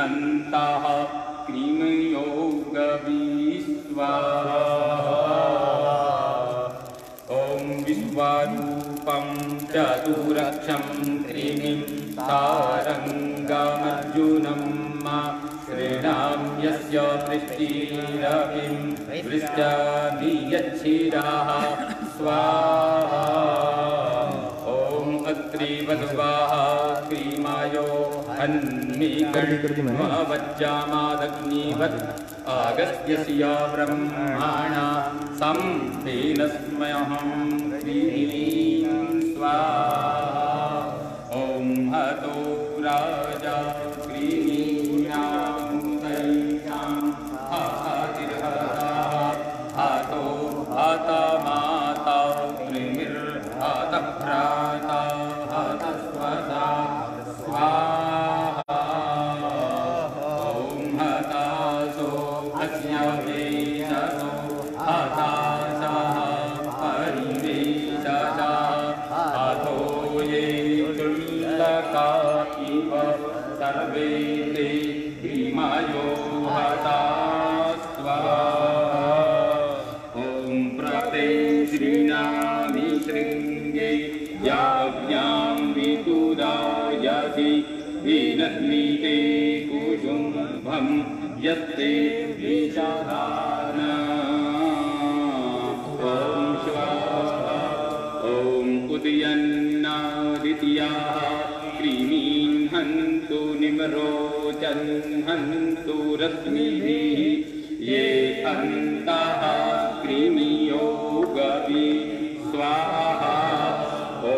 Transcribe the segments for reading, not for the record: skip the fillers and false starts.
अन्ताः क्रीमयोगविश्वा ॐ विश्वारूपं चतुरक्षं क्रीमिं तारङ्गमर्जुनं श्रीणां यस्य पृष्टिरपिं वृष्टामि यच्छिराः स्वाहा ॐ अत्रिवधुवाः क्रीमायो हन्मिकर्मवज्जामादग्निवत् आगस्त्यस्य ब्रह्मणा संतेनस्म्यहं क्रीमीं स्वाहा ॐ हतो राजा माता कृमिर्हतभ्राता हतस्वसा स्वाहा ॐ हतासो अस्यवेशसो हतासः परिवेशसा हतो ये दुर्लका इव सर्वे ते भीमयो हता स्वाहा श्रीणामि शृङ्गे याज्ञां विदुदायसि विनह्मीते कुसुम्भं यस्ते विषधान ॐ स्वाहा ॐ उदयन्नादित्याः क्रीमीं हन्तु निमरोचन् हन्तु रश्मिभिः ये अन्ताः क्रीमियोगवि स्वाहा ॐ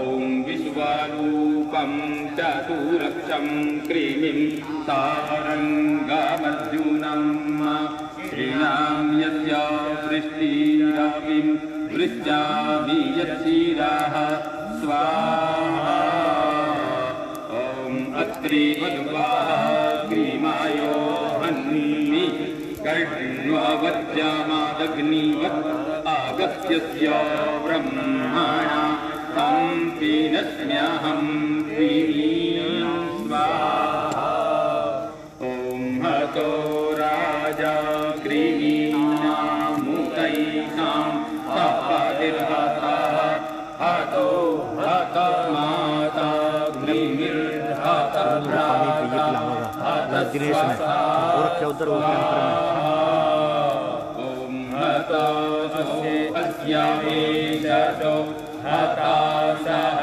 विश्वरूपं चतुरक्षं क्रीमिं तारङ्गमर्जुनं श्रीणां यस्य वृष्टिरपिं वृष्टामि यच्छिराः स्वाहा ॐ अत्रिवधुवाः क्रीमायो हन्मि कर्ण्ववज्जामादग्निवत् आगस्त्यस्य ब्रह्मणा संतेनस्म्यहं क्रीमीं स्वाहा ॐ हतो राजा क्रीमीनामुतैषां सपतिर्हतः हतो हतमाता कृमिर्हतभ्राता हतस्वसा अस्यावेशसो हतासः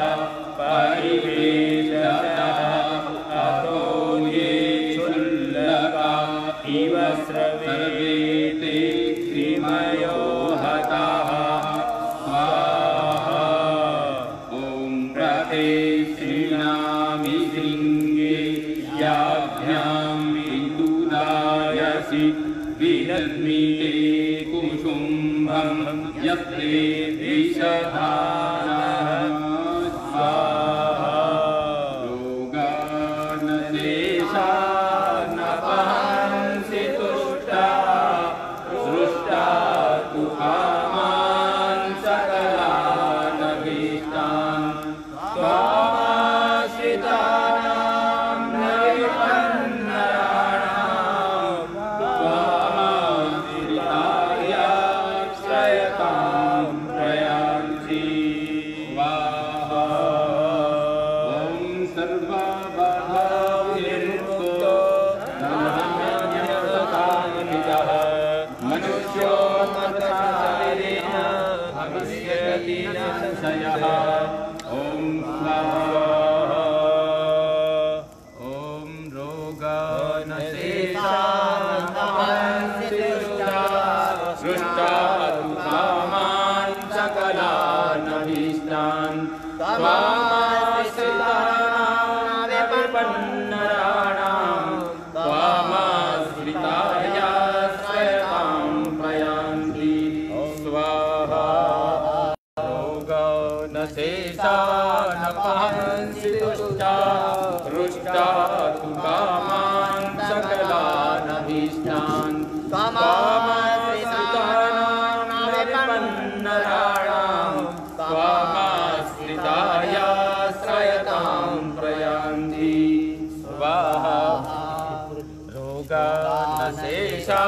परिवेशतः हतो ये क्षुल्लका इव सर्वे ते क्रीमयो हताः स्वाहा ॐ प्रते श्रीणामि शृङ्गे याभ्यां विदुदायसि विनह्मीते कुसुम्भं यस्ते विषधानः स्वाहा रोगानशेषान्नपहंसि तुष्टा सृष्टा तु कामान् सकलानभीष्टान् त्वामाश्रितानां न संशयः ॐ स्वाहा ॐ रोगानशेषान्नपहंसि सृष्टा तु कामान् सकलानभीष्टान् त्वामाश्रितानां विपन्नराणां त्वामाश्रिताय श्रयतां प्रयान्ति स्वाहा रोगानशेषान्नपहंसि तुष्टा रुष्टा तु कामान् सकलानभीष्टान् त्वामाश्रितानां विपन्नराणां त्वामाश्रिताय श्रयतां प्रयान्ति स्वाहा योगा न शेषा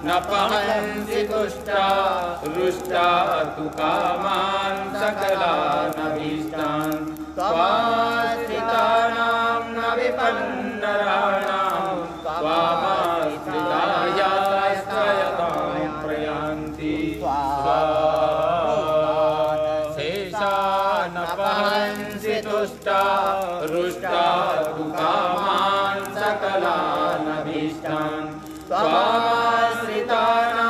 न पहंसि तुष्टा रुष्टा तु कामान् सकलानभीष्टान् त्वाश्रितानां न विपन्नराणां त्वामाश्रितायाश्रयतां प्रयान्ति शेषा न पहंसि तुष्टा रुष्टा तु कामान् सकलानभीष्टान् त्वामाश्रितानां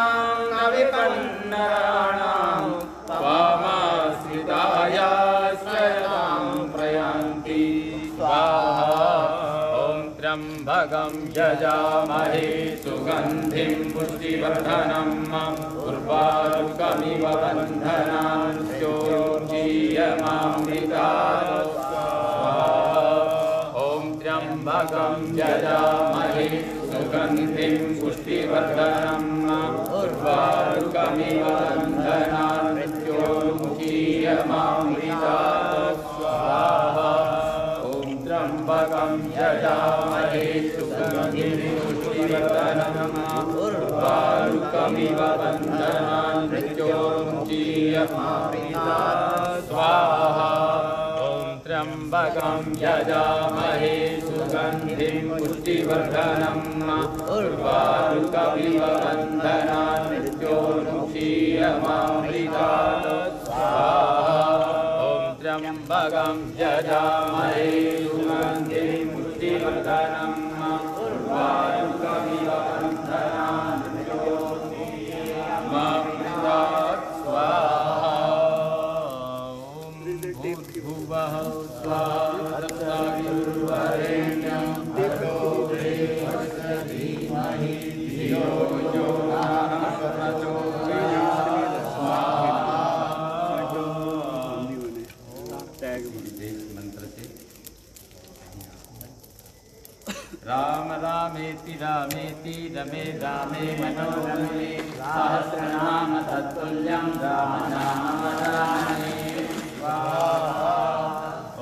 न विपन्नराणां त्वामाश्रितायाश्रयतां प्रयान्ति स्वाहा। ॐ त्र्यम्बकं यजामहे सुगन्धिं पुष्टिवर्धनम् उर्वारुकमिव बन्धनान् स्योर्जीयमामृतात् स्वाहा। ॐ त्र्यम्बकं यजामहे सुगन्धिं पुष्टिवर्धनम् उर्वारुकमिव बन्धनान् स्योर्जीयमामृतात् स्वाहा। ॐ त्र्यम्बकं यजामहे सुगन्धिं पुष्टिवर्धनम् उर्वारुकमिव बन्धनान् स्योर्जीयमामृतात् स्वाहा। ॐ त्र्यम्बकं यजामहे सुगन्धिं पुष्टिवर्धनम् उर्वारुकमिव बन्धनान् स्योर्जीयमामृतात् स्वाहा। ॐ त्र्यम्बकं यजामहे सुगन्धिं पुष्टिवर्धनम् उर्वारुकमिव बन्धनान् स्योर्जीयमामृतात् स्वाहा। भूर्भुवः स्वः तत्सवितुर्वरेण्यं भर्गो देवस्य धीमहि धियो यो नः प्रचोदयात् स्वाहा। मंत्र से राम रामेति रामेति रमे रामे मनोरमे सहस्रनाम तत्तुल्यं राम नाम वदामि स्वाहा।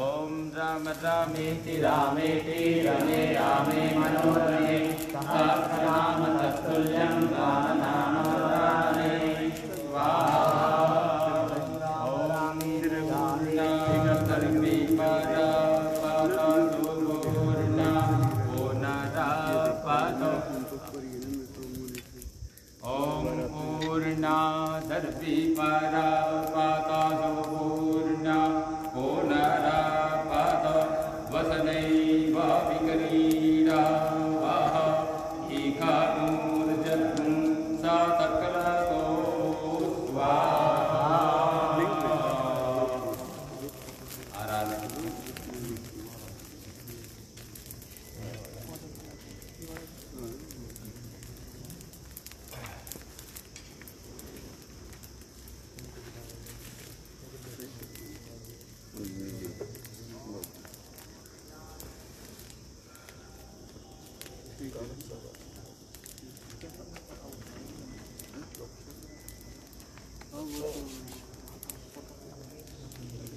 ॐ राम रामेति रामेति रमे रामे मनोरमे सहस्रनाम तत्तुल्यं राम नाम वदामि स्वाहा। दर्पी परा पाता पूर्णा पुनरापात वसनैव विकरीडा वाह ईकानूर्जत्वं सा तक्रतो स्वाहा।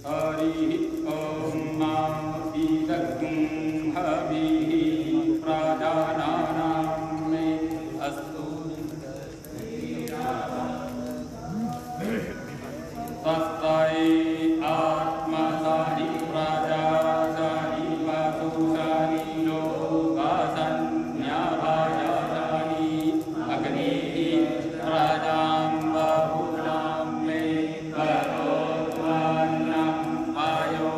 हरि ओम ईदग्ं हविः प्राजानानां मे अस्तु स्वस्ति आत्मसानि प्राजासानि वासुसानि लोकासन्न्याभायासानि अग्निः प्राजां बहुलां मे करोत्वन्नं पायो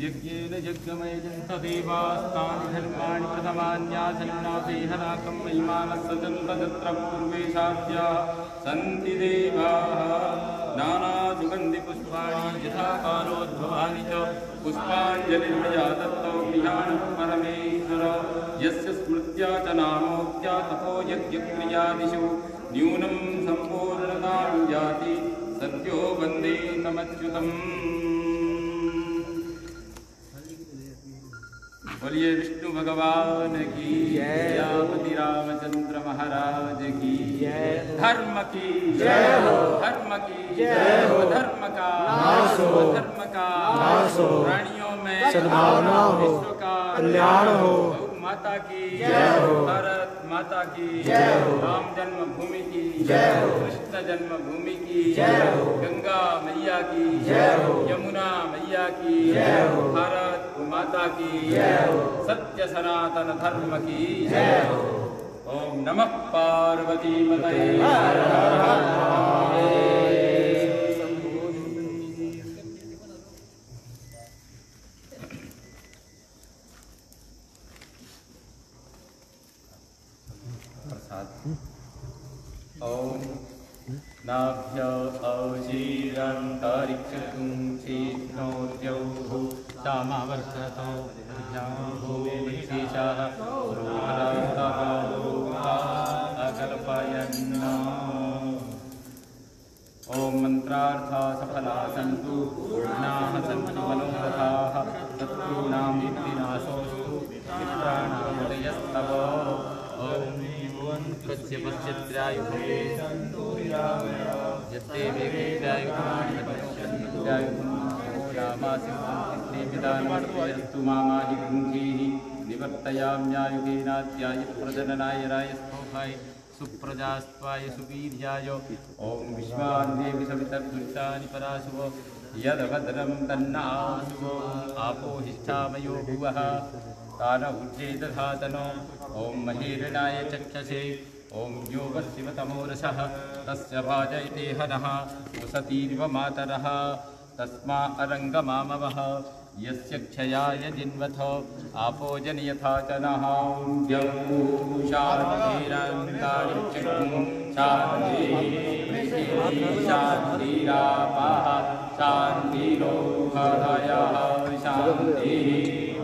यज्ञेन यज्ञमयजं तदेवास्तानि धर्माणि प्रथमान्यासन्नासेहनाकं महिमानस्सतं तदत्र पूर्वेशाद्या सन्ति देवाः नानासुगन्धिपुष्पाणि यथा कालोद्भवानि च पुष्पाञ्जलिर्मया दत्तो गृहाणं परमेश्वर यस्य स्मृत्या च नामोक्त्या ततो यज्ञक्रियादिषु न्यूनं सम्पूर्णतां याति सत्यो वन्दे तमच्युतम्। बोलिए विष्णु भगवान की जय, श्री रामचंद्र महाराज की जय, धर्म की जय हो, धर्म की जय हो, धर्म का नाश हो, धर्म का नाश हो, प्राणियों में सद्भावना हो, विश्व का कल्याण हो, माता की जय हो, भारत माता की जय हो, राम जन्मभूमि की जय हो, कृष्ण जन्मभूमि की जय हो, गंगा मैया की जय हो, यमुना मैया की जय हो, भारत माता की जय हो, सत्य सनातन धर्म की जय हो। ओम नमः पार्वती पतये हर हर महादेव। प्रसाद। ओम नाभ्य औशीरन्तरिक्षतुं चेत्नोद्यौः सामावर्ततो भूमिशेषः अकल्पयन्। ओम मंत्रार्था सफला सन्तु पूर्णाः सन्तु मनोरथाः शत्रूणां विनाशोऽस्तु मित्राणां जयस्तव। ओम कस्य पश्यत्यायुः यत्ते वेगेत्यायुः रामासिंहस्तु मामाहि गुंजीः निवर्तयाम्यायुगेनात्यायप्रजननाय रायस्थोभाय सुप्रजास्त्वाय सुवीर्याय। ओम विश्वान्देवि सवितर्दुरितानि पराशुवो यदभद्रं तन्न आशुवो आपोहिष्ठामयो भुवः तान ऊर्जे दधातनो। ओम महेरणाय चक्षसे ओम यो वशिवतमोरसः तस्य भाजयते हनः वसतीर्व मातरः तस्मा अरङ्गमामवः यस्य क्षयाय जिन्वथ आपो जनयथा च नः। शान्तिरापः शान्तिरोहदयः शान्तिः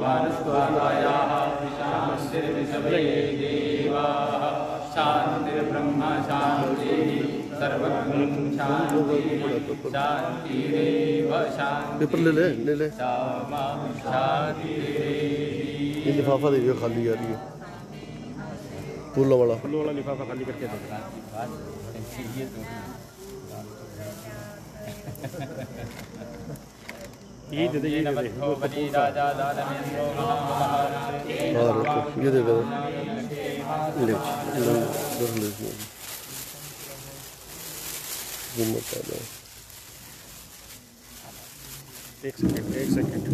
वनस्पतयः शान्तिर्विषये देवाः शान्तिर्ब्रह्म शान्तिः सर्वगुण शान्ति शान्तिरेव शान्ति। पेपर ले ले शान्ति। ये लिफाफा देखिए खाली आ रही है, फूलों वाला लिफाफा खाली करके दो। ये दे दे, ये दे दे। ये दे दे ले एक सेकंड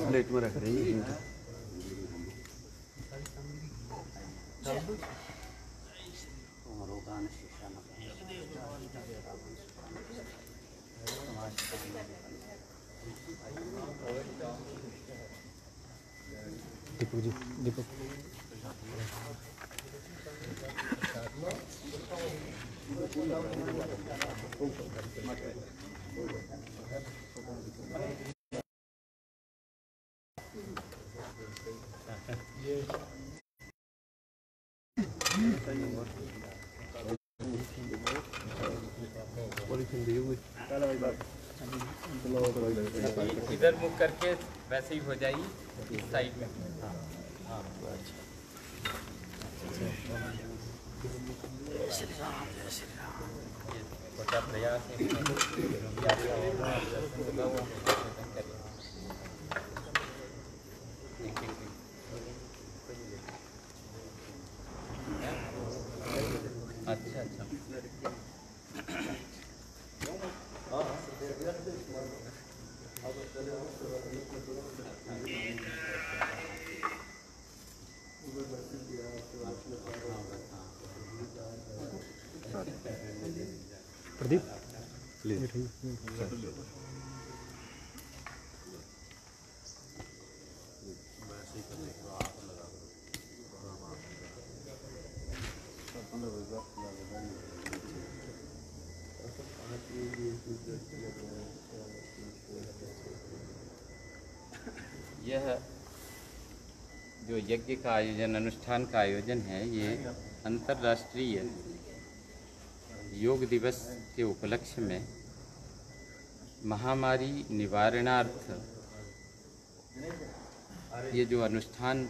प्लेट में रख रही है। दीपक जी दीपक इधर मुख करके वैसे ही हो जाएगी साइड में। छोटा प्रयास है। अच्छा अच्छा प्रदीप यह जो यज्ञ का आयोजन, अनुष्ठान का आयोजन है, ये अंतर्राष्ट्रीय योग दिवस के उपलक्ष्य में महामारी निवारणार्थ ये जो अनुष्ठान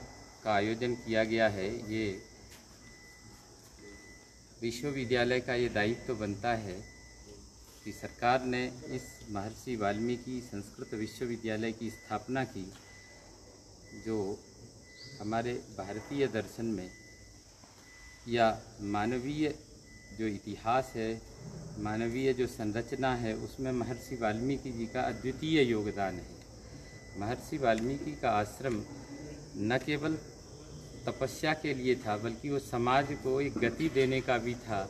का आयोजन किया गया है, ये विश्वविद्यालय का ये दायित्व बनता है कि सरकार ने इस महर्षि वाल्मीकि संस्कृत विश्वविद्यालय की स्थापना की, जो हमारे भारतीय दर्शन में या मानवीय जो इतिहास है, मानवीय जो संरचना है, उसमें महर्षि वाल्मीकि जी का अद्वितीय योगदान है। महर्षि वाल्मीकि का आश्रम न केवल तपस्या के लिए था, बल्कि वो समाज को एक गति देने का भी था।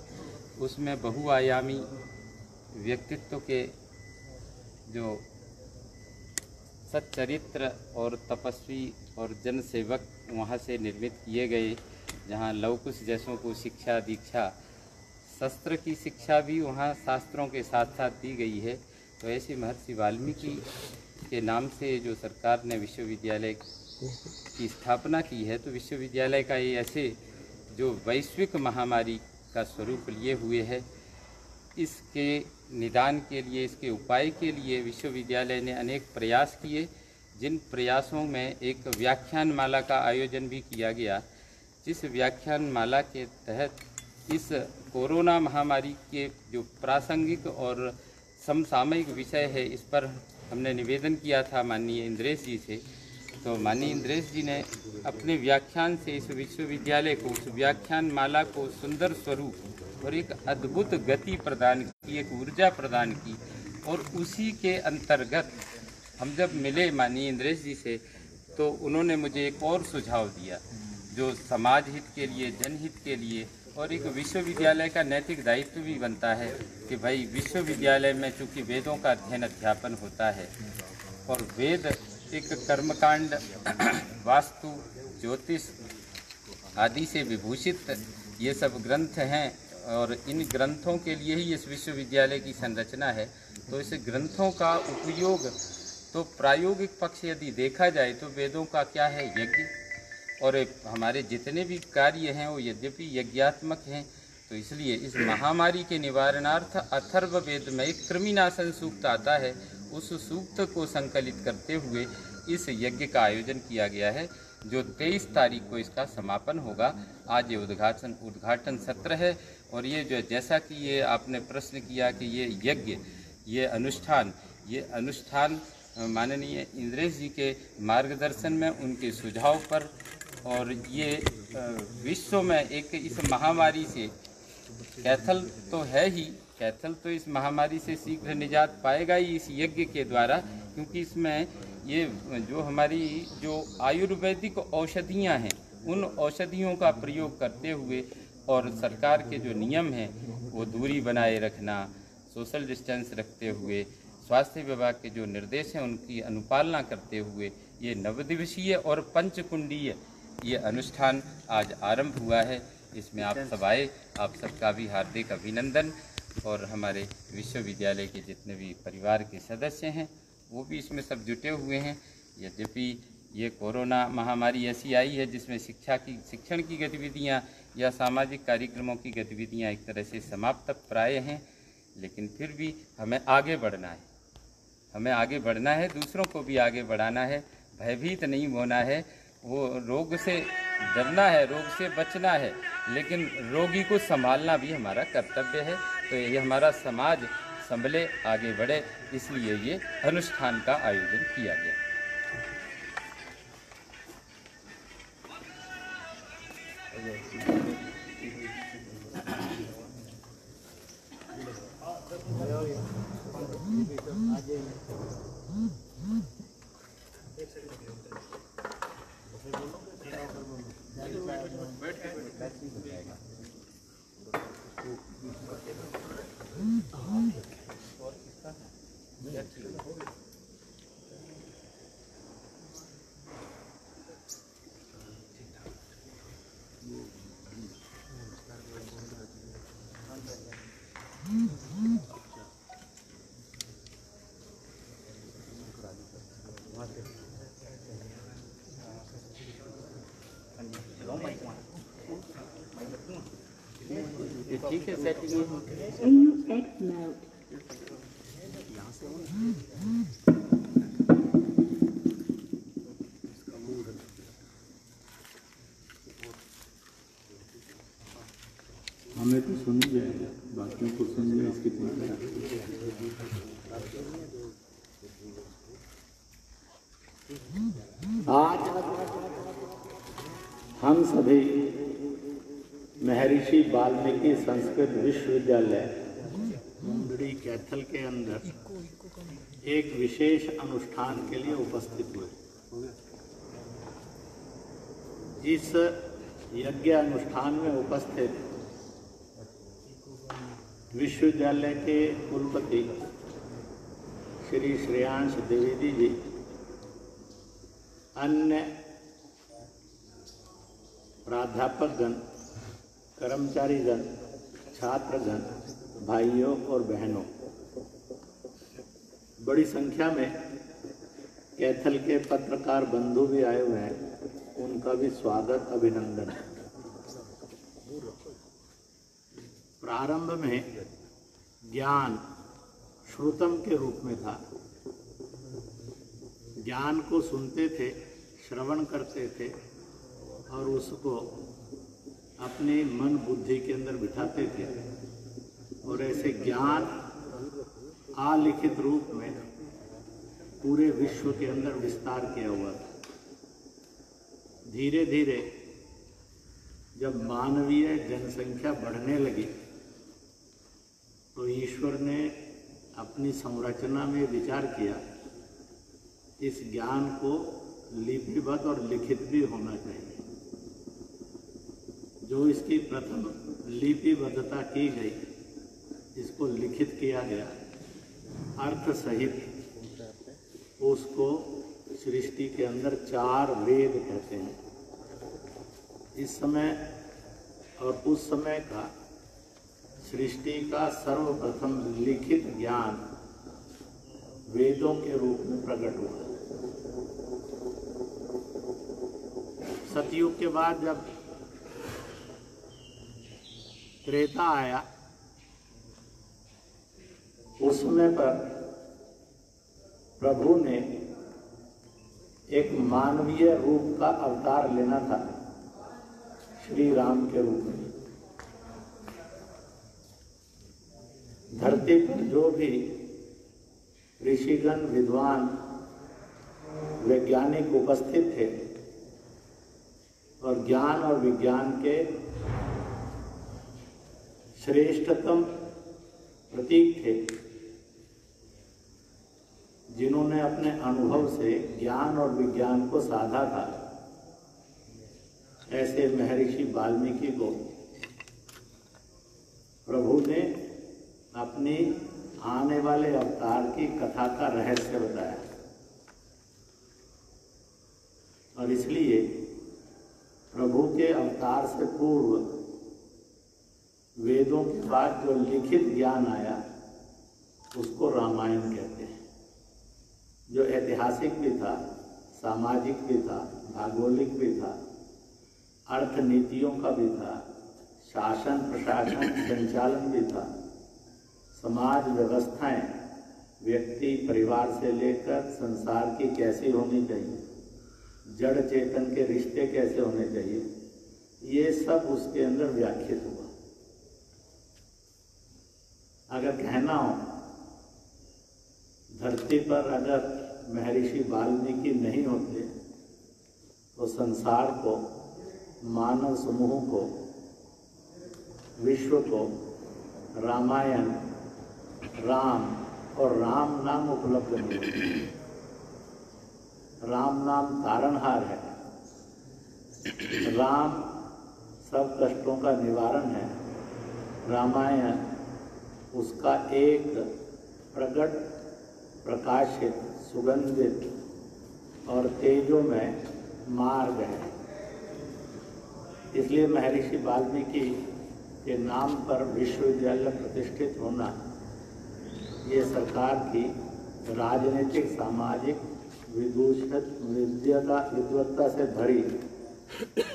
उसमें बहुआयामी व्यक्तित्व के जो सच्चरित्र और तपस्वी और जनसेवक वहाँ से निर्मित किए गए, जहाँ लवकुश जैसों को शिक्षा दीक्षा, शस्त्र की शिक्षा भी वहाँ शास्त्रों के साथ साथ दी गई है। तो ऐसे महर्षि वाल्मीकि के नाम से जो सरकार ने विश्वविद्यालय की स्थापना की है, तो विश्वविद्यालय का ये ऐसे जो वैश्विक महामारी का स्वरूप लिए हुए है, इसके निदान के लिए, इसके उपाय के लिए विश्वविद्यालय ने अनेक प्रयास किए, जिन प्रयासों में एक व्याख्यान माला का आयोजन भी किया गया। जिस व्याख्यान माला के तहत इस कोरोना महामारी के जो प्रासंगिक और समसामयिक विषय है, इस पर हमने निवेदन किया था माननीय इंद्रेश जी से। तो माननीय इंद्रेश जी ने अपने व्याख्यान से इस विश्वविद्यालय को, उस व्याख्यान माला को सुंदर स्वरूप और एक अद्भुत गति प्रदान की, एक ऊर्जा प्रदान की। और उसी के अंतर्गत हम जब मिले माननीय इंद्रेश जी से, तो उन्होंने मुझे एक और सुझाव दिया, जो समाज हित के लिए, जनहित के लिए, और एक विश्वविद्यालय का नैतिक दायित्व भी बनता है कि भाई विश्वविद्यालय में चूँकि वेदों का अध्ययन अध्यापन होता है, और वेद एक कर्मकांड, वास्तु, ज्योतिष आदि से विभूषित ये सब ग्रंथ हैं, और इन ग्रंथों के लिए ही इस विश्वविद्यालय की संरचना है। तो इस ग्रंथों का उपयोग, तो प्रायोगिक पक्ष यदि देखा जाए तो वेदों का क्या है, यज्ञ, और हमारे जितने भी कार्य हैं वो यद्यपि यज्ञात्मक हैं। तो इसलिए इस महामारी के निवारणार्थ अथर्व वेद में एक कृमिनाशन सूक्त आता है, उस सूक्त को संकलित करते हुए इस यज्ञ का आयोजन किया गया है, जो 23 तारीख को इसका समापन होगा। आज ये उद्घाटन सत्र है। और ये जो, जैसा कि ये आपने प्रश्न किया कि ये यज्ञ, ये अनुष्ठान माननीय इंद्रेश जी के मार्गदर्शन में, उनके सुझाव पर, और ये विश्व में एक इस महामारी से, कैथल तो है ही, कैथल तो इस महामारी से शीघ्र निजात पाएगा ही इस यज्ञ के द्वारा, क्योंकि इसमें ये जो हमारी जो आयुर्वेदिक औषधियाँ हैं, उन औषधियों का प्रयोग करते हुए, और सरकार के जो नियम हैं वो दूरी बनाए रखना, सोशल डिस्टेंस रखते हुए, स्वास्थ्य विभाग के जो निर्देश हैं उनकी अनुपालना करते हुए ये 9 दिवसीय और पंचकुंडीय ये अनुष्ठान आज आरंभ हुआ है। इसमें आप सब आए, आप सबका भी हार्दिक अभिनंदन। और हमारे विश्वविद्यालय के जितने भी परिवार के सदस्य हैं वो भी इसमें सब जुटे हुए हैं। यद्यपि ये कोरोना महामारी ऐसी आई है जिसमें शिक्षण की गतिविधियां या सामाजिक कार्यक्रमों की गतिविधियां एक तरह से समाप्त प्राय हैं, लेकिन फिर भी हमें आगे बढ़ना है, दूसरों को भी आगे बढ़ाना है, भयभीत नहीं होना है। वो रोग से डरना है, रोग से बचना है, लेकिन रोगी को संभालना भी हमारा कर्तव्य है। तो ये हमारा संभले, आगे बढ़े, इसलिए ये अनुष्ठान का आयोजन किया गया। ठीक है, सेटिंग हमें तो सुन जाएगा, बाकियों को सुन जाए इसकी आज हम सभी महर्षि वाल्मीकि संस्कृत विश्वविद्यालय मुंदड़ी कैथल के अंदर एक विशेष अनुष्ठान के लिए उपस्थित हुए। इस यज्ञ अनुष्ठान में उपस्थित विश्वविद्यालय के कुलपति श्री श्रेयांश द्विवेदी जी, अन्य प्राध्यापकगण, कर्मचारीगण, छात्रगण, भाइयों और बहनों, बड़ी संख्या में कैथल के पत्रकार बंधु भी आए हुए हैं, उनका भी स्वागत, अभिनंदन। प्रारंभ में ज्ञान श्रुतम के रूप में था। ज्ञान को सुनते थे, श्रवण करते थे और उसको अपने मन बुद्धि के अंदर बिठाते थे, और ऐसे ज्ञान अलिखित रूप में पूरे विश्व के अंदर विस्तार किया हुआ था। धीरे धीरे जब मानवीय जनसंख्या बढ़ने लगी तो ईश्वर ने अपनी संरचना में विचार किया, इस ज्ञान को लिपिबद्ध और लिखित भी होना चाहिए। जो इसकी प्रथम लिपिबद्धता की गई, इसको लिखित किया गया अर्थ सहित, उसको सृष्टि के अंदर 4 वेद कहते हैं। इस समय और उस समय का सृष्टि का सर्वप्रथम लिखित ज्ञान वेदों के रूप में प्रकट हुआ। सतयुग के बाद जब त्रेता आया, उस समय पर प्रभु ने एक मानवीय रूप का अवतार लेना था, श्री राम के रूप में। धरती पर जो भी ऋषिगण, विद्वान, वैज्ञानिक उपस्थित थे और ज्ञान और विज्ञान के श्रेष्ठतम प्रतीक थे, जिन्होंने अपने अनुभव से ज्ञान और विज्ञान को साधा था, ऐसे महर्षि वाल्मीकि को प्रभु ने अपनी आने वाले अवतार की कथा का रहस्य बताया। और इसलिए प्रभु के अवतार से पूर्व वेदों के बाद जो लिखित ज्ञान आया, उसको रामायण कहते हैं, जो ऐतिहासिक भी था, सामाजिक भी था, भौगोलिक भी था, अर्थनीतियों का भी था, शासन प्रशासन संचालन भी था, समाज व्यवस्थाएं, व्यक्ति परिवार से लेकर संसार की कैसी होनी चाहिए, जड़ चेतन के रिश्ते कैसे होने चाहिए, ये सब उसके अंदर व्याख्यात हुआ। अगर कहना हो धरती पर अगर महर्षि वाल्मीकि नहीं होते तो संसार को, मानव समूह को, विश्व को रामायण, राम और राम नाम उपलब्ध नहीं होते। राम नाम तारणहार है। राम सब कष्टों का निवारण है। रामायण उसका एक प्रकट, प्रकाशित, सुगंधित और तेजोमय मार्ग है। इसलिए महर्षि वाल्मीकि के नाम पर विश्वविद्यालय प्रतिष्ठित होना ये सरकार की राजनीतिक, सामाजिक, विद्वत्ता से भरी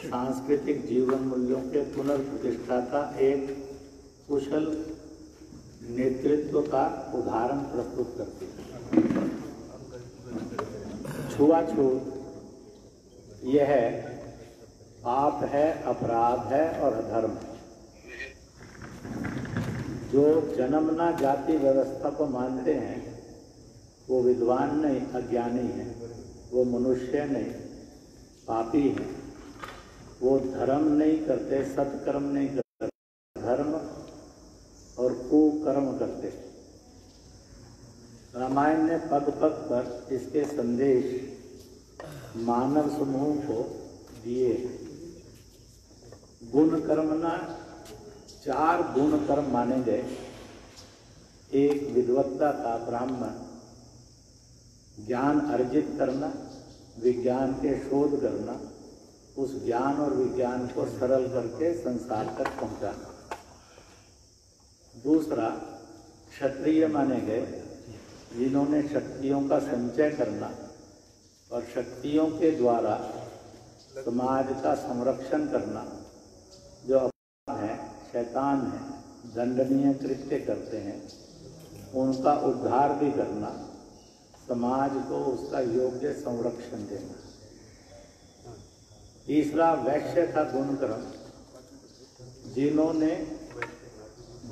सांस्कृतिक जीवन मूल्यों के पुनर्प्रतिष्ठा का एक कुशल नेतृत्व का उदाहरण प्रस्तुत करती है। छुआछूत यह पाप है, अपराध है और अधर्म है। जो जन्मना जाति व्यवस्था को मानते हैं वो विद्वान नहीं, अज्ञानी है। वो मनुष्य नहीं, पापी है। वो धर्म नहीं करते, सत्कर्म नहीं करते, धर्म और कुकर्म करते। रामायण ने पग पग पर इसके संदेश मानव समूह को दिए। गुण कर्मना 4 गुण कर्म माने गए। एक विद्वत्ता का, ब्राह्मण, ज्ञान अर्जित करना, विज्ञान के शोध करना, उस ज्ञान और विज्ञान को सरल करके संसार तक पहुंचाना। दूसरा क्षत्रिय माने गए, जिन्होंने शक्तियों का संचय करना और शक्तियों के द्वारा समाज का संरक्षण करना। जो अपराध है, शैतान है, दंडनीय कृत्य करते हैं, उनका उद्धार भी करना, समाज को उसका योग्य संरक्षण देना। तीसरा वैश्य का गुणक्रम, जिन्होंने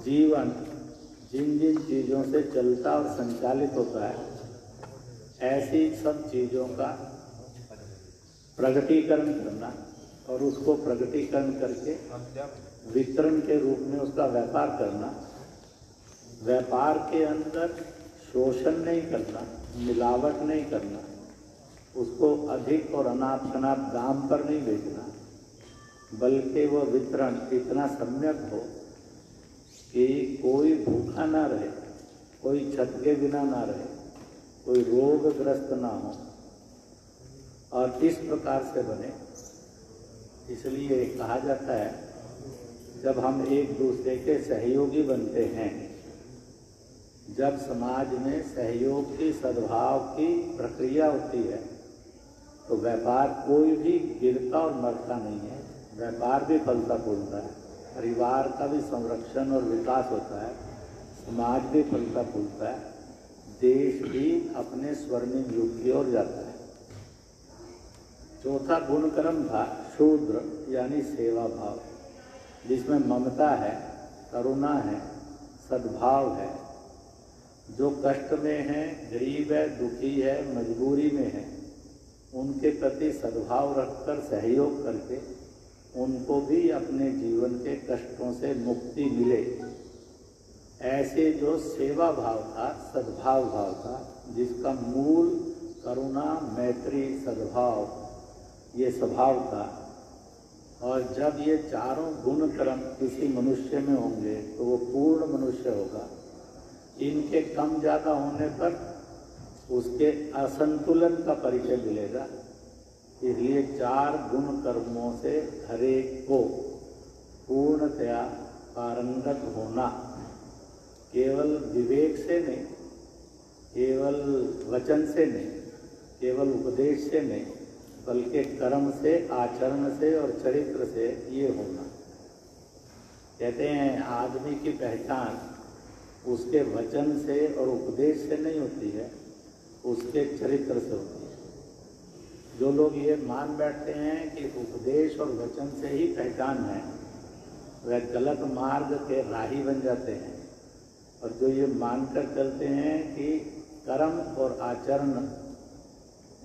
जीवन जिन जिन चीज़ों से चलता और संचालित होता है, ऐसी सब चीज़ों का प्रगटीकरण करना और उसको प्रगटीकरण करके वितरण के रूप में उसका व्यापार करना। व्यापार के अंदर शोषण नहीं करना, मिलावट नहीं करना, उसको अधिक और अनाप शनाप दाम पर नहीं बेचना, बल्कि वह वितरण इतना सम्यक हो कि कोई भूखा ना रहे, कोई छत के बिना ना रहे, कोई रोगग्रस्त ना हो, और इस प्रकार से बने। इसलिए कहा जाता है जब हम एक दूसरे के सहयोगी बनते हैं, जब समाज में सहयोग की, सद्भाव की प्रक्रिया होती है, तो व्यापार कोई भी गिरता और मरता नहीं है। व्यापार भी फलता फूलता है, परिवार का भी संरक्षण और विकास होता है, समाज भी फलता फूलता है, देश भी अपने स्वर्णिम युग की ओर जाता है। चौथा गुणक्रम था शूद्र, यानी सेवा भाव, जिसमें ममता है, करुणा है, सद्भाव है। जो कष्ट में है, गरीब है, दुखी है, मजबूरी में है, उनके प्रति सद्भाव रखकर सहयोग करके उनको भी अपने जीवन के कष्टों से मुक्ति मिले। ऐसे जो सेवा भाव था, सद्भाव भाव था, जिसका मूल करुणा, मैत्री, सद्भाव ये स्वभाव था। और जब ये चारों गुण कर्म किसी मनुष्य में होंगे तो वो पूर्ण मनुष्य होगा। इनके कम ज़्यादा होने पर उसके असंतुलन का परिचय मिलेगा। इसलिए 4 गुण कर्मों से हरेक को पूर्णतया पारंगत होना, केवल विवेक से नहीं, केवल वचन से नहीं, केवल उपदेश से नहीं, बल्कि कर्म से, आचरण से और चरित्र से ये होना। कहते हैं आदमी की पहचान उसके वचन से और उपदेश से नहीं होती है, उसके चरित्र से होती है। जो लोग ये मान बैठते हैं कि उपदेश और वचन से ही पहचान है, वह गलत मार्ग के राही बन जाते हैं। और जो ये मानकर चलते हैं कि कर्म और आचरण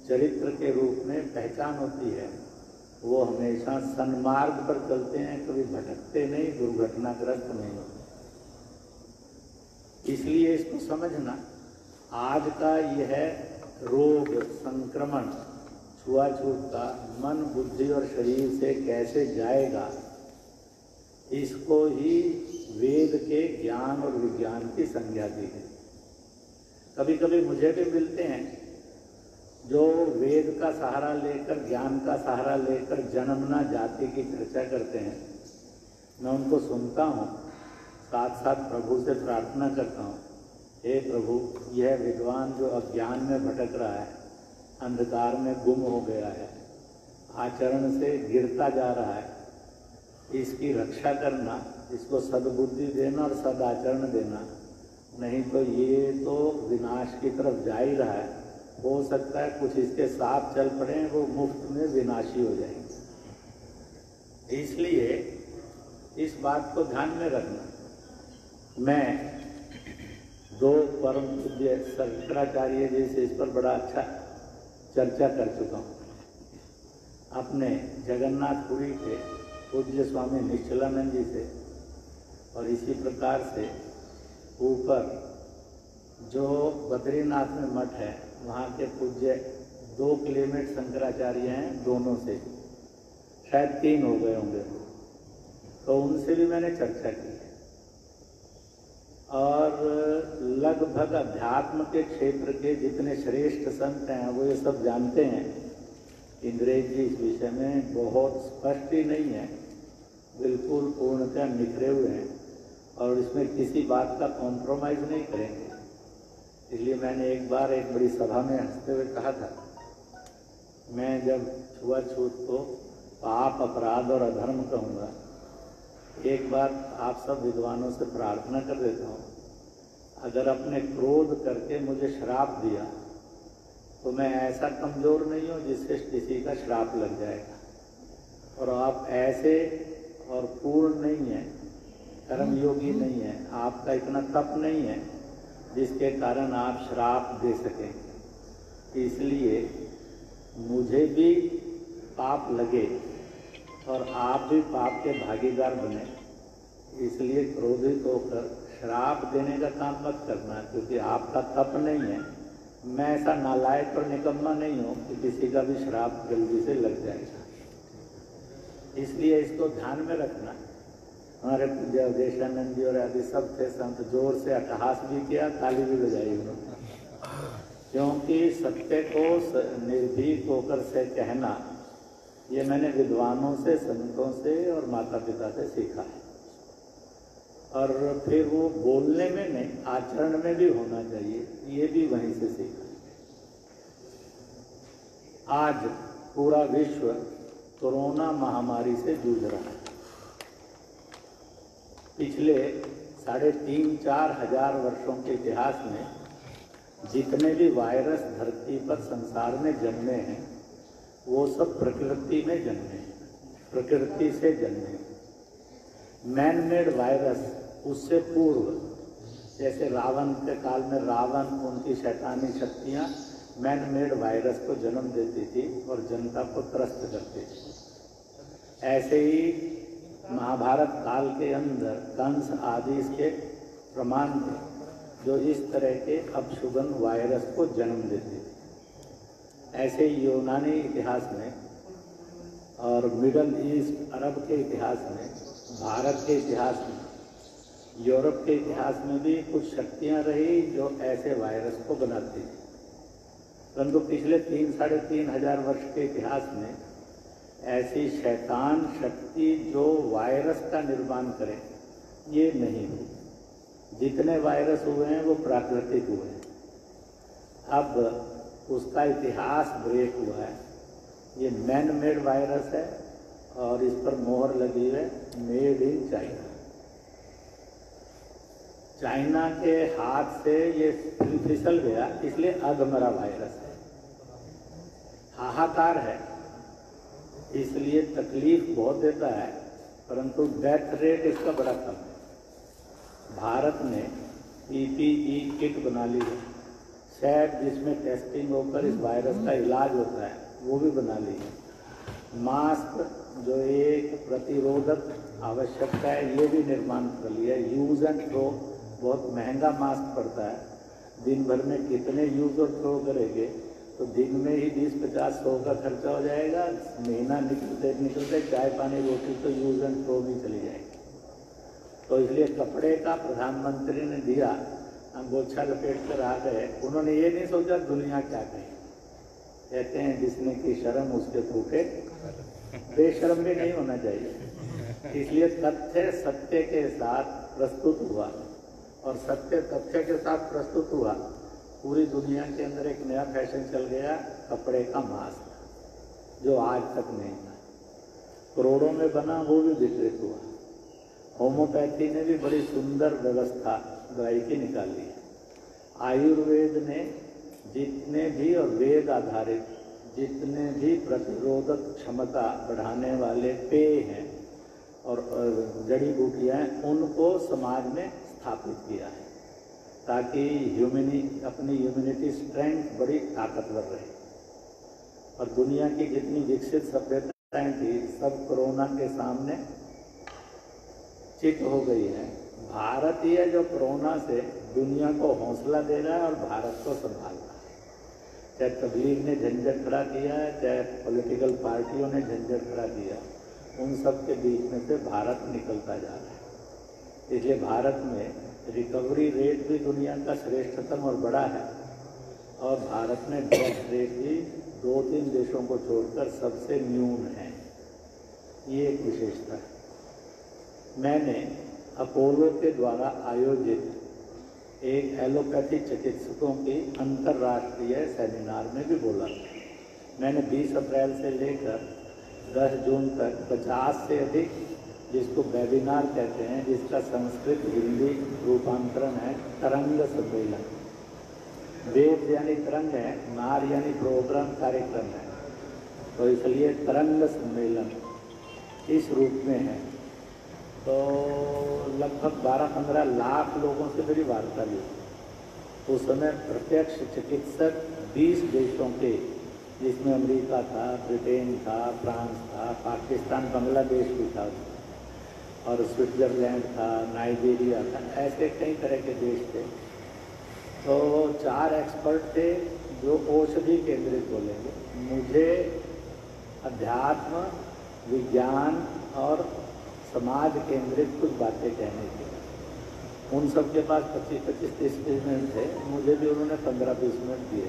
चरित्र के रूप में पहचान होती है, वो हमेशा सन्मार्ग पर चलते हैं, कभी भटकते नहीं, दुर्घटनाग्रस्त नहीं होते। इसलिए इसको समझना, आज का यह रोग संक्रमण छुआछूत का मन, बुद्धि और शरीर से कैसे जाएगा, इसको ही वेद के ज्ञान और विज्ञान की संज्ञा दी है। कभी कभी मुझे भी मिलते हैं जो वेद का सहारा लेकर, ज्ञान का सहारा लेकर जन्मना जाति की चर्चा करते हैं। मैं उनको सुनता हूँ, साथ साथ प्रभु से प्रार्थना करता हूँ, हे प्रभु, यह विद्वान जो अज्ञान में भटक रहा है, अंधकार में गुम हो गया है, आचरण से गिरता जा रहा है, इसकी रक्षा करना, इसको सद्बुद्धि देना और सदाचरण देना, नहीं तो ये तो विनाश की तरफ जा ही रहा है। हो सकता है कुछ इसके साथ चल पड़े, वो मुफ्त में विनाशी हो जाएंगे। इसलिए इस बात को ध्यान में रखना। मैं दो परम पूज्य शंकराचार्य जी से इस पर बड़ा अच्छा चर्चा कर चुका हूँ। अपने जगन्नाथपुरी के पूज्य स्वामी निश्चलानंद जी से, और इसी प्रकार से ऊपर जो बद्रीनाथ में मठ है, वहाँ के पूज्य 2 किलोमीटर शंकराचार्य हैं, दोनों से शायद 3 हो गए होंगे, तो उनसे भी मैंने चर्चा की है। और लगभग अध्यात्म के क्षेत्र के जितने श्रेष्ठ संत हैं वो ये सब जानते हैं। इंद्रेश जी इस विषय में बहुत स्पष्ट ही नहीं है, बिल्कुल पूर्णतः निखरे हुए हैं, और इसमें किसी बात का कॉम्प्रोमाइज़ नहीं करेंगे। इसलिए मैंने एक बार एक बड़ी सभा में हंसते हुए कहा था, मैं जब छुआछूत को पाप, अपराध और अधर्म कहूँगा, एक बार आप सब विद्वानों से प्रार्थना कर देता हूँ, अगर अपने क्रोध करके मुझे श्राप दिया तो मैं ऐसा कमज़ोर नहीं हूँ जिससे किसी का श्राप लग जाएगा, और आप ऐसे और पूर्ण नहीं हैं, कर्मयोगी नहीं हैं, आपका इतना तप नहीं है जिसके कारण आप श्राप दे सकें। इसलिए मुझे भी पाप लगे और आप भी पाप के भागीदार बने, इसलिए क्रोधित होकर श्राप देने का काम मत करना, क्योंकि आपका तप नहीं है। मैं ऐसा नालायक और निकम्मा नहीं हूँ कि किसी का भी श्राप जल्दी से लग जाएगा। इसलिए इसको ध्यान में रखना। हमारे पूज्य अवधेशानंद जी और आदि सब थे संत, जोर से अट्टहास भी किया, ताली भी बजाई उन्होंने, क्योंकि सत्य को निर्भीक होकर से कहना ये मैंने विद्वानों से, संतों से और माता पिता से सीखा है। और फिर वो बोलने में नहीं, आचरण में भी होना चाहिए, ये भी वहीं से सीखा। आज पूरा विश्व कोरोना महामारी से जूझ रहा है। पिछले 3,500-4 हजार वर्षों के इतिहास में जितने भी वायरस धरती पर संसार में जन्मे हैं, वो सब प्रकृति में जन्मे हैं, प्रकृति से जन्मे। मैन मेड वायरस उससे पूर्व, जैसे रावण के काल में रावण, उनकी शैतानी शक्तियाँ मैन मेड वायरस को जन्म देती थी और जनता को त्रस्त करती थी। ऐसे ही महाभारत काल के अंदर कंस आदि इसके प्रमाण थे, जो इस तरह के अपशुगन वायरस को जन्म देते थे। ऐसे ही यूनानी इतिहास में और मिडल ईस्ट अरब के इतिहास में, भारत के इतिहास में, यूरोप के इतिहास में भी कुछ शक्तियां रही जो ऐसे वायरस को बनाती थी। परंतु पिछले 3-3.5 हजार वर्ष के इतिहास में ऐसी शैतान शक्ति जो वायरस का निर्माण करे, ये नहीं हुई। जितने वायरस हुए हैं वो प्राकृतिक हुए हैं। अब उसका इतिहास ब्रेक हुआ है। ये मैन मेड वायरस है और इस पर मोहर लगी है मेड इन चाइना। चाइना के हाथ से ये फिसल गया, इसलिए अधमरा वायरस है। हाहाकार है, इसलिए तकलीफ बहुत देता है, परंतु डेथ रेट इसका बड़ा कम है। भारत ने PPE किट बना ली है, शैड जिसमें टेस्टिंग होकर इस वायरस का इलाज होता है वो भी बना ली है। मास्क जो एक प्रतिरोधक आवश्यकता है ये भी निर्माण कर लिया है। यूज़ एंड थ्रो, बहुत महंगा मास्क पड़ता है, दिन भर में कितने यूज़ और थ्रो करेंगे, तो दिन में ही 20-50-100 का खर्चा हो जाएगा। महीना निकलते चाय पानी रोटी तो यूज़ एंड थ्रो भी चली जाएगी। तो इसलिए कपड़े का प्रधानमंत्री ने दिया, अंगोछा लपेट कर आ गए। उन्होंने ये नहीं सोचा दुनिया क्या कहे। कहते हैं जिसने की शर्म उसके फूटे, बेशर्म भी नहीं होना चाहिए। इसलिए तथ्य सत्य के साथ प्रस्तुत हुआ, और सत्य तथ्य के साथ प्रस्तुत हुआ। पूरी दुनिया के अंदर एक नया फैशन चल गया, कपड़े का मास्क, जो आज तक नहीं था। करोड़ों में बना, वो भी वितरित हुआ। होम्योपैथी ने भी बड़ी सुंदर व्यवस्था दवाई की निकाली है। आयुर्वेद ने जितने भी, और वेद आधारित जितने भी प्रतिरोधक क्षमता बढ़ाने वाले पेय हैं और जड़ी बूटियाँ हैं, उनको समाज में स्थापित किया है, ताकि अपनी ह्यूमनिटी स्ट्रेंथ बड़ी ताकतवर रहे। और दुनिया की जितनी विकसित सभ्यताएं थी, सब कोरोना के सामने चित हो गई है। भारतीय जो कोरोना से दुनिया को हौसला दे रहा है और भारत को संभाल रहा है। चाहे तबलीग ने झंझट खड़ा किया है, चाहे पॉलिटिकल पार्टियों ने झंझट खड़ा किया, उन सब के बीच में से भारत निकलता जा रहा है। इसलिए भारत में रिकवरी रेट भी दुनिया का श्रेष्ठतम और बड़ा है, और भारत में डेथ रेट भी 2-3 देशों को छोड़कर सबसे न्यून है। ये एक विशेषता है। मैंने अपोलो के द्वारा आयोजित एक एलोपैथी चिकित्सकों की अंतर्राष्ट्रीय सेमिनार में भी बोला। मैंने 20 अप्रैल से लेकर 10 जून तक 50 से अधिक, जिसको वेबिनार कहते हैं, जिसका संस्कृत हिंदी रूपांतरण है तरंग सम्मेलन। वेद यानी तरंग है, नार यानी प्रोग्राम कार्यक्रम है, तो इसलिए तरंग सम्मेलन इस रूप में है। तो लगभग 12-15 लाख लोगों से मेरी वार्ता हुई। उस समय प्रत्यक्ष चिकित्सक 20 देशों के, जिसमें अमेरिका था, ब्रिटेन था, फ्रांस था, पाकिस्तान, बांग्लादेश भी था, और स्विट्जरलैंड था, नाइजीरिया था, ऐसे कई तरह के देश थे। तो 4 एक्सपर्ट थे जो औषधि केंद्रित बोलेंगे। मुझे अध्यात्म, विज्ञान और समाज केंद्रित कुछ बातें कहने की। उन सब के पास 25-30 मिनट थे, मुझे भी उन्होंने 15-20 मिनट दिए।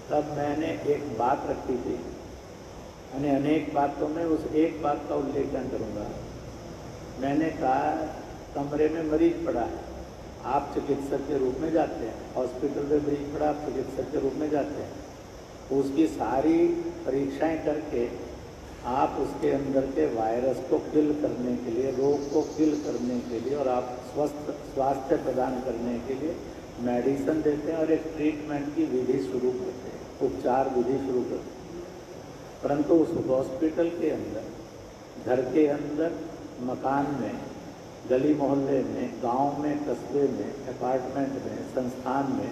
तब मैंने एक बात रखी थी, यानी अनेक बातों में उस एक बात का उल्लेखन करूँगा। मैंने कहा, कमरे में मरीज पड़ा है, आप चिकित्सक के रूप में जाते हैं, हॉस्पिटल में मरीज पड़ा, आप चिकित्सक के रूप में जाते हैं, उसकी सारी परीक्षाएं करके आप उसके अंदर के वायरस को किल करने के लिए, रोग को किल करने के लिए, और आप स्वास्थ्य प्रदान करने के लिए मेडिसिन देते हैं और एक ट्रीटमेंट की विधि शुरू करते हैं, उपचार विधि शुरू करते हैं। परंतु उस हॉस्पिटल के अंदर, घर के अंदर, मकान में, गली मोहल्ले में, गांव में, कस्बे में, अपार्टमेंट में, संस्थान में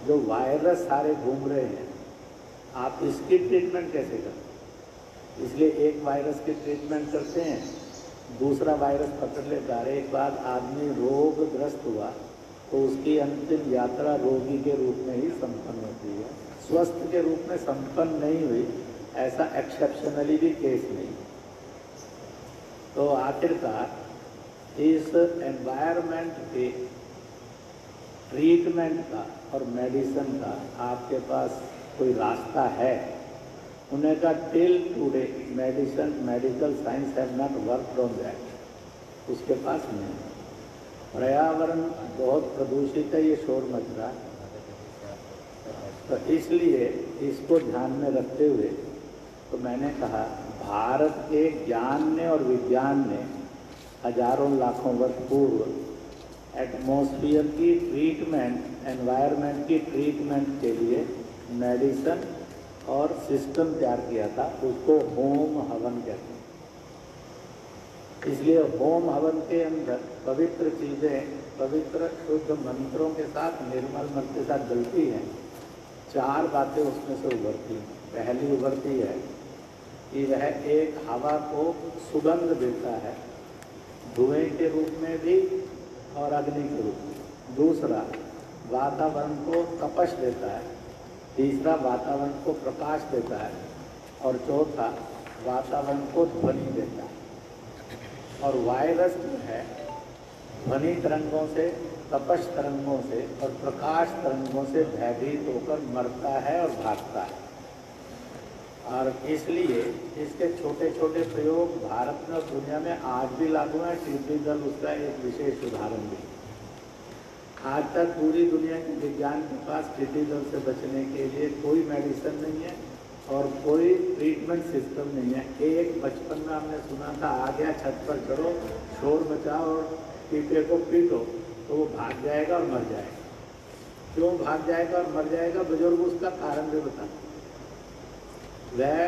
जो वायरस सारे घूम रहे हैं, आप इसकी ट्रीटमेंट कैसे करते हैं? इसलिए एक वायरस की ट्रीटमेंट करते हैं, दूसरा वायरस पकड़ लेता है। एक बार आदमी रोगग्रस्त हुआ तो उसकी अंतिम यात्रा रोगी के रूप में ही संपन्न होती है, स्वस्थ के रूप में संपन्न नहीं हुई। ऐसा एक्सेप्शनली भी केस नहीं। तो आखिरकार इस एनवायरनमेंट के ट्रीटमेंट का और मेडिसिन का आपके पास कोई रास्ता है? उन्हें कहा, till today medical science have not worked on that. उसके पास नहीं। पर्यावरण बहुत प्रदूषित है, ये शोर मच रहा है, तो इसलिए इसको ध्यान में रखते हुए तो मैंने कहा, भारत के ज्ञान ने और विज्ञान ने हजारों लाखों वर्ष पूर्व एटमॉस्फेयर की ट्रीटमेंट, एनवायरनमेंट की ट्रीटमेंट के लिए मेडिसिन और सिस्टम तैयार किया था। उसको होम हवन कहते हैं। इसलिए होम हवन के अंदर पवित्र चीज़ें पवित्र शुद्ध मंत्रों के साथ निर्मल मन के साथ जलती हैं, 4 बातें उसमें से उभरती हैं। पहली उभरती है कि वह एक हवा को सुगंध देता है, धुएं के रूप में भी और अग्नि के रूप में। दूसरा, वातावरण को तपश देता है। तीसरा, वातावरण को प्रकाश देता है। और चौथा, वातावरण को ध्वनि देता है। और वायरस जो है ध्वनि तरंगों से, तपश तरंगों से और प्रकाश तरंगों से भयभीत होकर मरता है और भागता है। और इसलिए इसके छोटे छोटे प्रयोग भारत में और दुनिया में आज भी लागू हैं। टिड्डी दल उसका एक विशेष उदाहरण भी। आज तक पूरी दुनिया के विज्ञान के पास टिड्डी दल से बचने के लिए कोई मेडिसिन नहीं है और कोई ट्रीटमेंट सिस्टम नहीं है। एक बचपन में हमने सुना था, आ गया छत पर चढ़ो, शोर मचाओ और पीपे को पीटो तो वो भाग जाएगा और मर जाएगा। क्यों भाग जाएगा और मर जाएगा? बुजुर्ग उसका कारण भी बताते। वह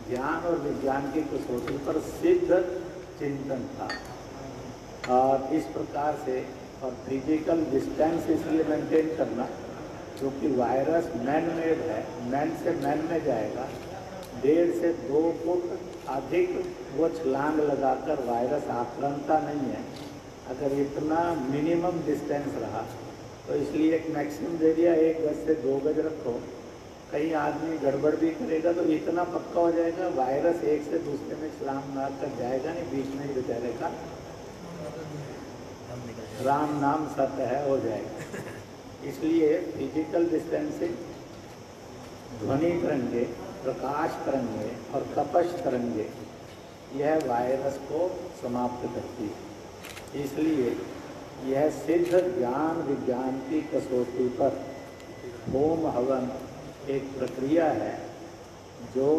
ज्ञान और विज्ञान की कसौटी पर सिद्ध चिंतन था। और इस प्रकार से और फिजिकल डिस्टेंस इसलिए मेंटेन करना क्योंकि वायरस मैन मेड है, मैन से मैन में जाएगा। 1.5 से 2 फुट अधिक वो छलांग लगाकर वायरस आक्रमता नहीं है। अगर इतना मिनिमम डिस्टेंस रहा तो इसलिए एक मैक्सिमम दे दिया, 1 गज से 2 गज रखो। कहीं आदमी गड़बड़ भी करेगा तो इतना पक्का हो जाएगा, वायरस एक से दूसरे में छलांग मार कर जाएगा नहीं, बीच में ही बेचारे का राम नाम सत्य है हो जाएगा। इसलिए फिजिकल डिस्टेंसिंग, ध्वनि तरंगे, प्रकाश तरंगे और तपश तरंगे यह वायरस को समाप्त करती है। इसलिए यह सिद्ध ज्ञान विज्ञान की कसौटी पर होम हवन एक प्रक्रिया है जो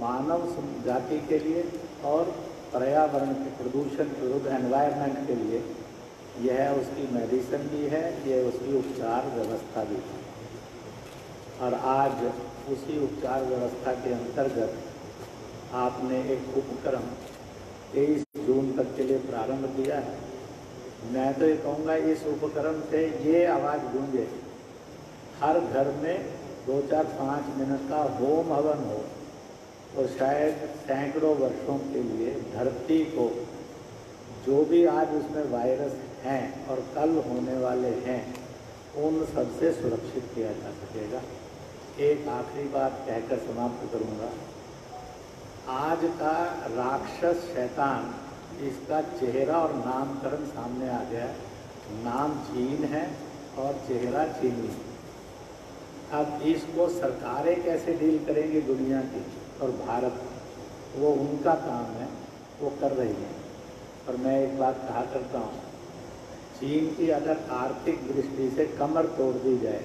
मानव जाति के लिए और पर्यावरण के प्रदूषण के विरुद्ध एनवायरनमेंट के लिए यह उसकी मेडिसिन भी है, यह उसकी उपचार व्यवस्था भी है। और आज उसी उपचार व्यवस्था के अंतर्गत आपने एक उपक्रम 23 जून तक के लिए प्रारंभ किया है। मैं तो ये कहूँगा इस उपक्रम से ये आवाज़ गूंजे, हर घर में 2-4-5 मिनट का होम हवन हो तो शायद सैकड़ों वर्षों के लिए धरती को जो भी आज उसमें वायरस हैं और कल होने वाले हैं उन सबसे सुरक्षित किया जा सकेगा। एक आखिरी बात कहकर समाप्त करूँगा। आज का राक्षस शैतान, इसका चेहरा और नामकरण सामने आ गया। नाम चीन है और चेहरा चीनी है। अब इसको सरकारें कैसे डील करेंगी दुनिया की और भारत, वो उनका काम है, वो कर रही है। और मैं एक बात कहा करता हूँ, चीन की अगर आर्थिक दृष्टि से कमर तोड़ दी जाए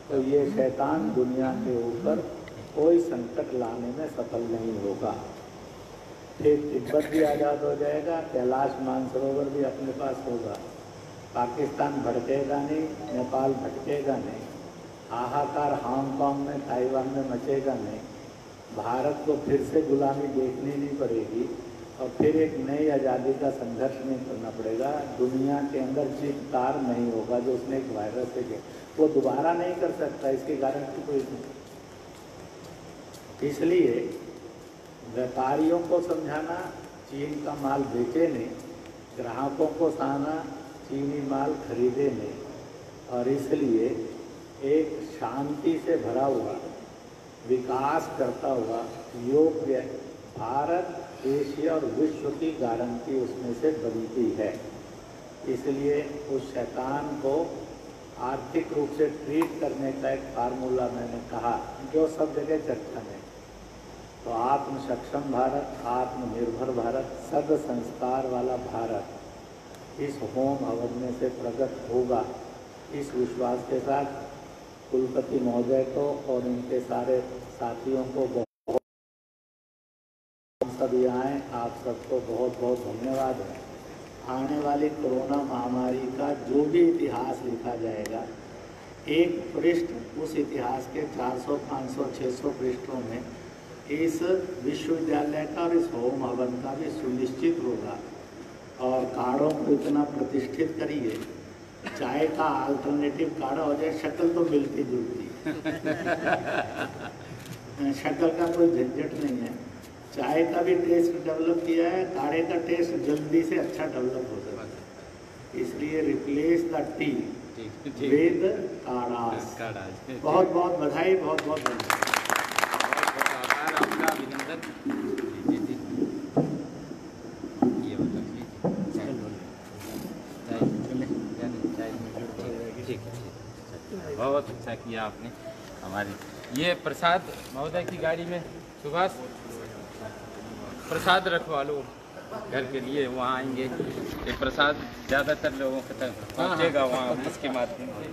तो ये शैतान दुनिया के ऊपर कोई संकट लाने में सफल नहीं होगा। फिर तिब्बत भी आज़ाद हो जाएगा, कैलाश मानसरोवर भी अपने पास होगा, पाकिस्तान भटकेगा नहीं, नेपाल भटकेगा नहीं, हाहाकार हांगकांग में, ताइवान में मचेगा नहीं, भारत को फिर से गुलामी देखनी नहीं पड़ेगी और फिर एक नई आज़ादी का संघर्ष नहीं करना पड़ेगा। दुनिया के अंदर चित्कार नहीं होगा जो उसने एक वायरस से किया, वो दोबारा नहीं कर सकता, इसकी गारंटी कोई नहीं। इसलिए व्यापारियों को समझाना चीन का माल बेचे नहीं, ग्राहकों को सहना चीनी माल खरीदे नहीं, और इसलिए एक शांति से भरा हुआ, विकास करता हुआ योग्य भारत, एशिया और विश्व की गारंटी उसमें से बनती है। इसलिए उस शैतान को आर्थिक रूप से ट्रीट करने का एक फार्मूला मैंने कहा जो सब जगह चर्चा में। तो आत्म सक्षम भारत, आत्मनिर्भर भारत, सद संस्कार वाला भारत इस होम हवन में से प्रकट होगा। इस विश्वास के साथ कुलपति महोदय को और इनके सारे साथियों को बहुत सभी आए, आप सबको बहुत बहुत धन्यवाद है। आने वाली कोरोना महामारी का जो भी इतिहास लिखा जाएगा, एक पृष्ठ उस इतिहास के 400, 500, 600 पृष्ठों में इस विश्वविद्यालय का और इस होम हवन का भी सुनिश्चित होगा। और कार्डों को इतना प्रतिष्ठित करिए चाय का अल्टरनेटिव काढ़ा हो जाए, शक्ल तो मिलती जुलती है। शक्ल का कोई झंझट नहीं है। चाय का भी टेस्ट डेवलप किया है, काढ़े का टेस्ट जल्दी से अच्छा डेवलप हो सकता है। इसलिए रिप्लेस द टी विद काढ़ास। बहुत बहुत बधाई, बहुत बहुत धन्यवाद। आपका अभिनंदन। ये बहुत अच्छा किया आपने। हमारी ये प्रसाद महोदय की गाड़ी में सुभाष प्रसाद रखवा लो घर के लिए, वहाँ आएंगे। ये प्रसाद ज़्यादातर लोगों तक पहुँचेगा वहाँ, इसके माध्यम से।